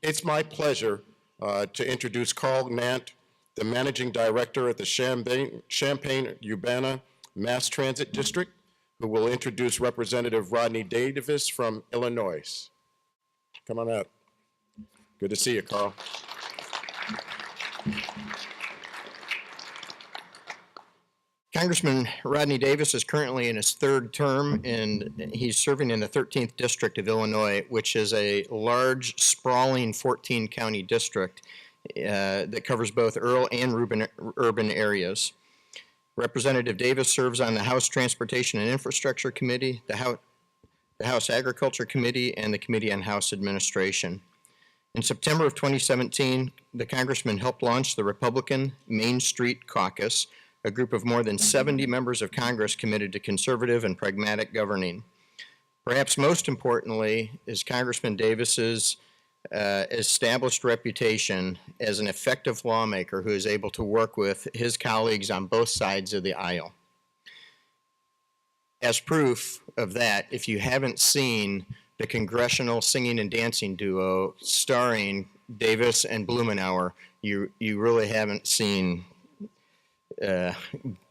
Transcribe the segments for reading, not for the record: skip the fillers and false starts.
It's my pleasure to introduce Carl Nant, the Managing Director at the Champaign-Urbana Mass Transit District, who will introduce Representative Rodney Davis from Illinois. Come on out. Good to see you, Carl. Congressman Rodney Davis is currently in his third term, and he's serving in the 13th District of Illinois, which is a large, sprawling 14-county district that covers both rural and urban areas. Representative Davis serves on the House Transportation and Infrastructure Committee, the House Agriculture Committee, and the Committee on House Administration. In September of 2017, the congressman helped launch the Republican Main Street Caucus, a group of more than 70 members of Congress committed to conservative and pragmatic governing. Perhaps most importantly is Congressman Davis's established reputation as an effective lawmaker who is able to work with his colleagues on both sides of the aisle. As proof of that, if you haven't seen the Congressional singing and dancing duo starring Davis and Blumenauer, you really haven't seen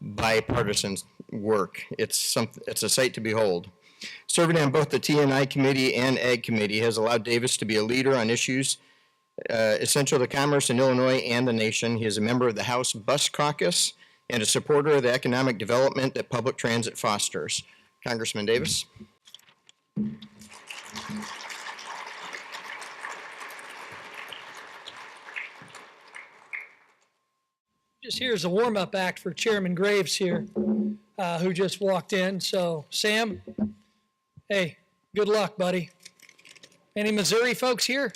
bipartisan work. It's a sight to behold. Serving on both the T&I Committee and Ag Committee has allowed Davis to be a leader on issues essential to commerce in Illinois and the nation. He is a member of the House Bus Caucus and a supporter of the economic development that public transit fosters. Congressman Davis. Just here's a warm-up act for Chairman Graves here, who just walked in. So, Sam, hey, good luck, buddy. Any Missouri folks here?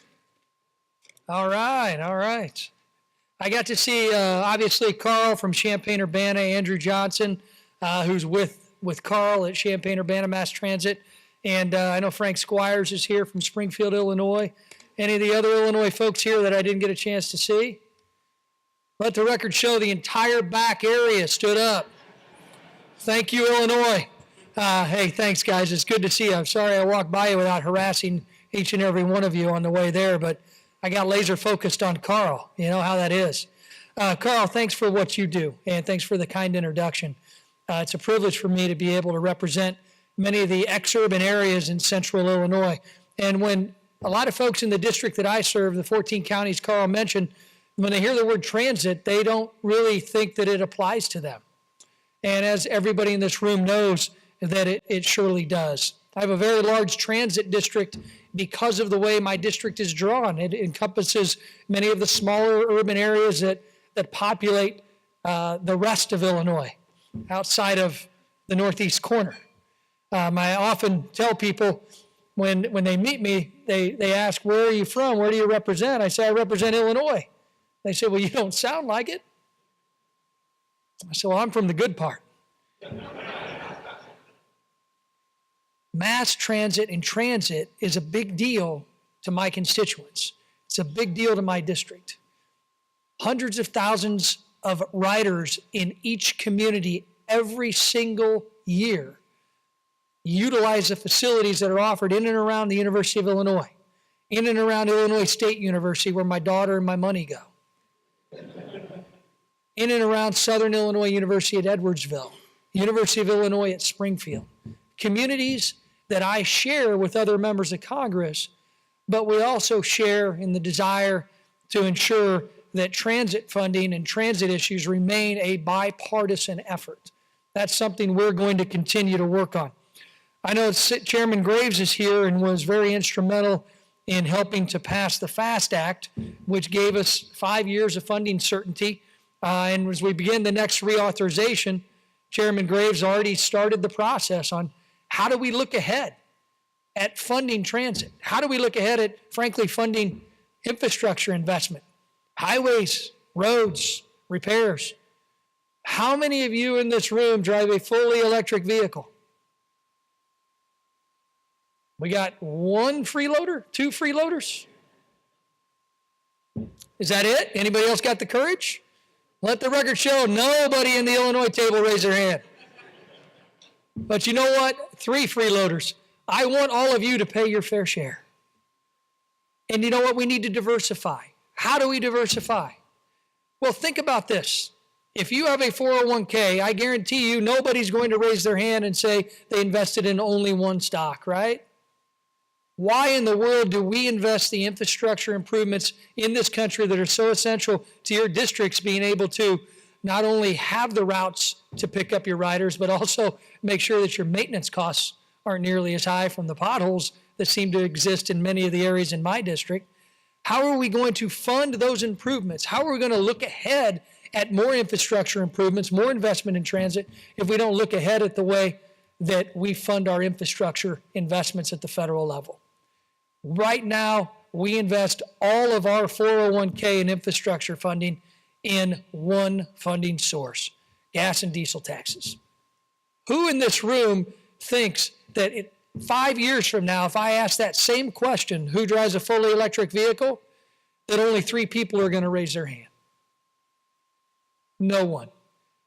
All right, all right. I got to see, obviously, Carl from Champaign-Urbana, Andrew Johnson, who's with Carl at Champaign-Urbana Mass Transit. And I know Frank Squires is here from Springfield, Illinois. Any of the other Illinois folks here that I didn't get a chance to see? Let the record show the entire back area stood up. Thank you, Illinois. Hey, thanks, guys. It's good to see you. I'm sorry I walked by you without harassing each and every one of you on the way there, but I got laser focused on Carl. You know how that is. Carl, thanks for what you do, and thanks for the kind introduction. It's a privilege for me to be able to represent many of the ex-urban areas in central Illinois. And when a lot of folks in the district that I serve, the 14 counties Carl mentioned, when they hear the word transit, they don't really think that it applies to them. And as everybody in this room knows, that it surely does. I have a very large transit district because of the way my district is drawn. It encompasses many of the smaller urban areas that populate the rest of Illinois, outside of the northeast corner. I often tell people when they meet me, they ask, where are you from? Where do you represent? I say, I represent Illinois. They say, well, you don't sound like it. I said, well, I'm from the good part. Mass transit and transit is a big deal to my constituents. It's a big deal to my district. Hundreds of thousands of riders in each community every single year utilize the facilities that are offered in and around the University of Illinois, in and around Illinois State University, where my daughter and my money go, in and around Southern Illinois University at Edwardsville, University of Illinois at Springfield. Communities that I share with other members of Congress, but we also share in the desire to ensure that transit funding and transit issues remain a bipartisan effort. That's something we're going to continue to work on. I know Chairman Graves is here and was very instrumental in helping to pass the FAST Act, which gave us 5 years of funding certainty. And as we begin the next reauthorization, Chairman Graves already started the process on how do we look ahead at funding transit? How do we look ahead at, frankly, funding infrastructure investment, highways, roads, repairs? How many of you in this room drive a fully electric vehicle? We got one freeloader, two freeloaders? Is that it? Anybody else got the courage? Let the record show nobody in the Illinois table raise their hand. But you know what? 3 freeloaders. I want all of you to pay your fair share. And you know what? We need to diversify. How do we diversify? Well, think about this. If you have a 401k, I guarantee you nobody's going to raise their hand and say they invested in only one stock, right? Why in the world do we invest the infrastructure improvements in this country that are so essential to your districts being able to not only have the routes to pick up your riders, but also make sure that your maintenance costs aren't nearly as high from the potholes that seem to exist in many of the areas in my district? How are we going to fund those improvements? How are we going to look ahead at more infrastructure improvements, more investment in transit, if we don't look ahead at the way that we fund our infrastructure investments at the federal level? Right now, we invest all of our 401k and infrastructure funding in one funding source, gas and diesel taxes. Who in this room thinks that 5 years from now, if I ask that same question, who drives a fully electric vehicle, that only 3 people are going to raise their hand? No one.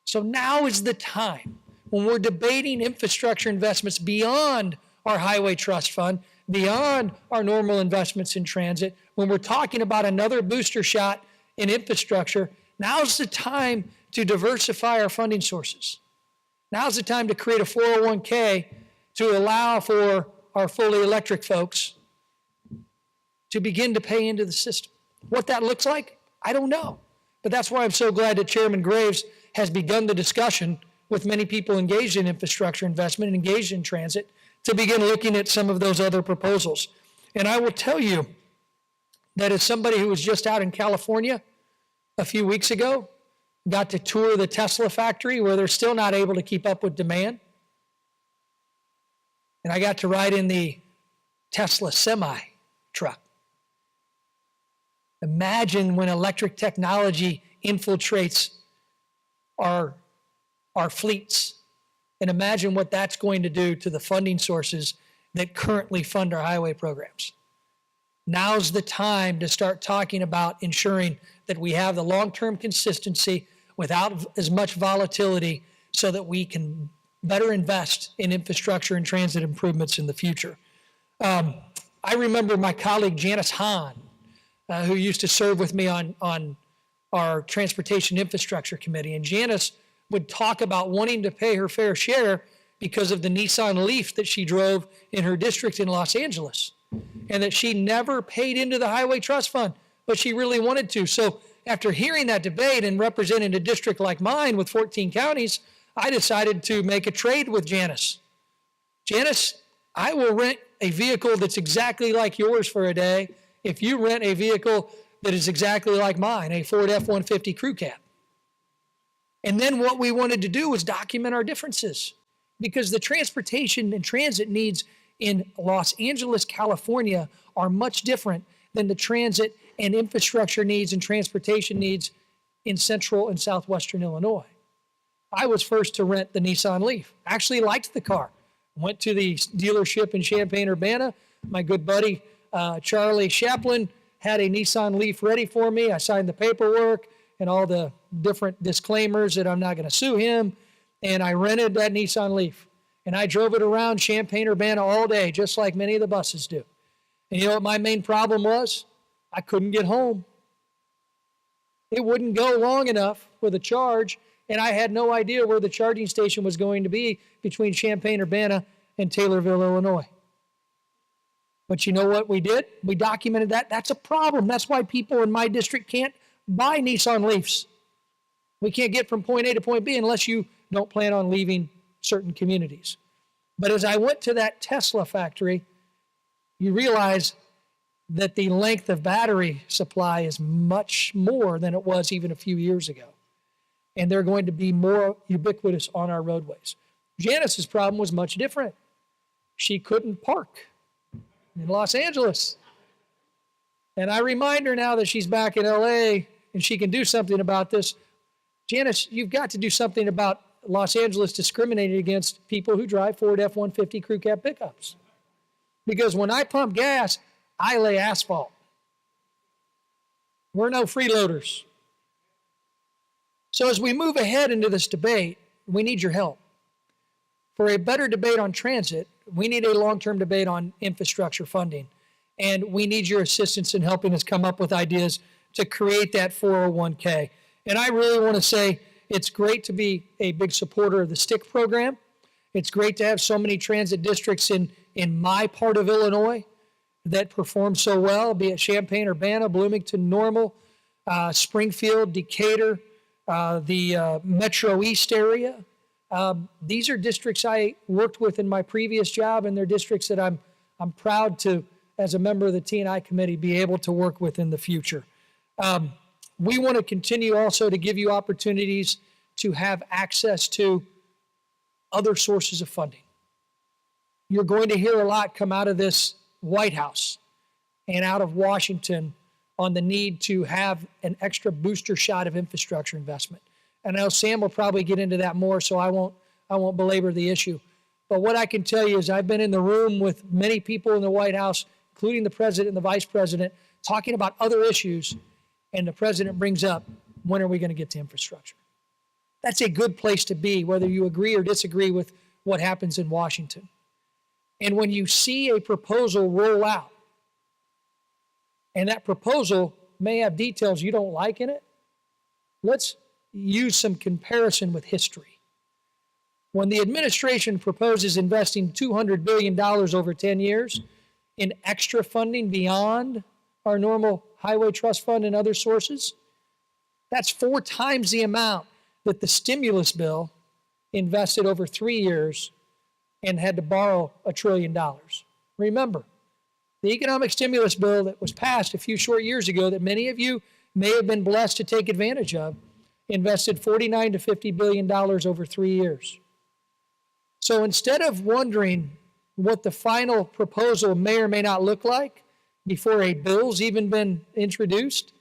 So now is the time when we're debating infrastructure investments beyond our highway trust fund, beyond our normal investments in transit, when we're talking about another booster shot in infrastructure. Now's the time to diversify our funding sources. Now's the time to create a 401k to allow for our fully electric folks to begin to pay into the system. What that looks like, I don't know. But that's why I'm so glad that Chairman Graves has begun the discussion with many people engaged in infrastructure investment and engaged in transit to begin looking at some of those other proposals. And I will tell you that as somebody who was just out in California a few weeks ago, got to tour the Tesla factory where they're still not able to keep up with demand. And I got to ride in the Tesla semi truck. Imagine when electric technology infiltrates our fleets, and imagine what that's going to do to the funding sources that currently fund our highway programs. Now's the time to start talking about ensuring that we have the long-term consistency without as much volatility so that we can better invest in infrastructure and transit improvements in the future. I remember my colleague Janice Hahn, who used to serve with me on our Transportation Infrastructure Committee. And Janice would talk about wanting to pay her fair share because of the Nissan Leaf that she drove in her district in Los Angeles, and that she never paid into the Highway Trust Fund, but she really wanted to. So after hearing that debate and representing a district like mine with 14 counties, I decided to make a trade with Janice. Janice, I will rent a vehicle that's exactly like yours for a day if you rent a vehicle that is exactly like mine, a Ford F-150 Crew Cab. And then what we wanted to do was document our differences, because the transportation and transit needs in Los Angeles, California are much different than the transit and infrastructure needs and transportation needs in central and southwestern Illinois. I was first to rent the Nissan Leaf. Actually liked the car. Went to the dealership in Champaign-Urbana. My good buddy, Charlie Chaplin, had a Nissan Leaf ready for me. I signed the paperwork and all the different disclaimers that I'm not going to sue him. And I rented that Nissan Leaf. And I drove it around Champaign-Urbana all day, just like many of the buses do. And you know what my main problem was? I couldn't get home. It wouldn't go long enough with a charge, and I had no idea where the charging station was going to be between Champaign-Urbana and Taylorville, Illinois. But you know what we did? We documented that. That's a problem. That's why people in my district can't buy Nissan Leafs. We can't get from point A to point B unless you don't plan on leaving certain communities. But as I went to that Tesla factory, you realize that the length of battery supply is much more than it was even a few years ago. And they're going to be more ubiquitous on our roadways. Janice's problem was much different. She couldn't park in Los Angeles. And I remind her now that she's back in LA and she can do something about this. Janice, you've got to do something about Los Angeles discriminating against people who drive Ford F-150 Crew Cab pickups. Because when I pump gas, I lay asphalt. We're no freeloaders. So as we move ahead into this debate, we need your help. For a better debate on transit, we need a long-term debate on infrastructure funding. and we need your assistance in helping us come up with ideas to create that 401k. And I really want to say it's great to be a big supporter of the STIC program. It's great to have so many transit districts in my part of Illinois that perform so well, be it Champaign, Urbana, Bloomington, Normal, Springfield, Decatur, the Metro East area. These are districts I worked with in my previous job, and they're districts that I'm proud to, as a member of the T&I committee, be able to work with in the future. We want to continue also to give you opportunities to have access to other sources of funding. You're going to hear a lot come out of this White House and out of Washington on the need to have an extra booster shot of infrastructure investment. And I know Sam will probably get into that more, so I won't belabor the issue. But what I can tell you is I've been in the room with many people in the White House, including the president and the vice president, talking about other issues, and the president brings up, when are we going to get to infrastructure? That's a good place to be, whether you agree or disagree with what happens in Washington. And when you see a proposal roll out, and that proposal may have details you don't like in it, let's use some comparison with history. When the administration proposes investing $200 billion over 10 years in extra funding beyond our normal highway trust fund and other sources, that's 4 times the amount that the stimulus bill invested over 3 years and had to borrow $1 trillion. Remember, the economic stimulus bill that was passed a few short years ago that many of you may have been blessed to take advantage of invested $49 to $50 billion over 3 years. So instead of wondering what the final proposal may or may not look like before a bill's even been introduced,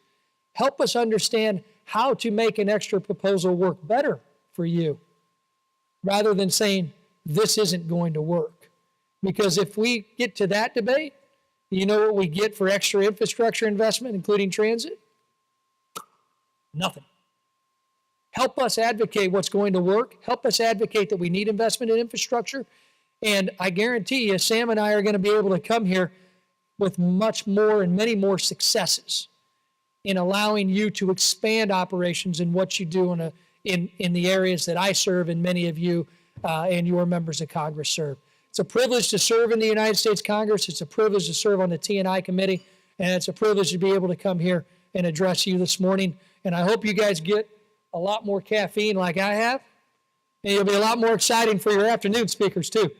help us understand how to make an extra proposal work better for you, rather than saying this isn't going to work. Because if we get to that debate, you know what we get for extra infrastructure investment, including transit? Nothing. Help us advocate what's going to work. Help us advocate that we need investment in infrastructure. And I guarantee you, Sam and I are going to be able to come here with much more and many more successes in allowing you to expand operations in what you do in the areas that I serve and many of you and your members of Congress serve. It's a privilege to serve in the United States Congress. It's a privilege to serve on the T&I committee. And it's a privilege to be able to come here and address you this morning. And I hope you guys get a lot more caffeine like I have. And it'll be a lot more exciting for your afternoon speakers too.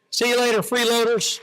See you later, freeloaders.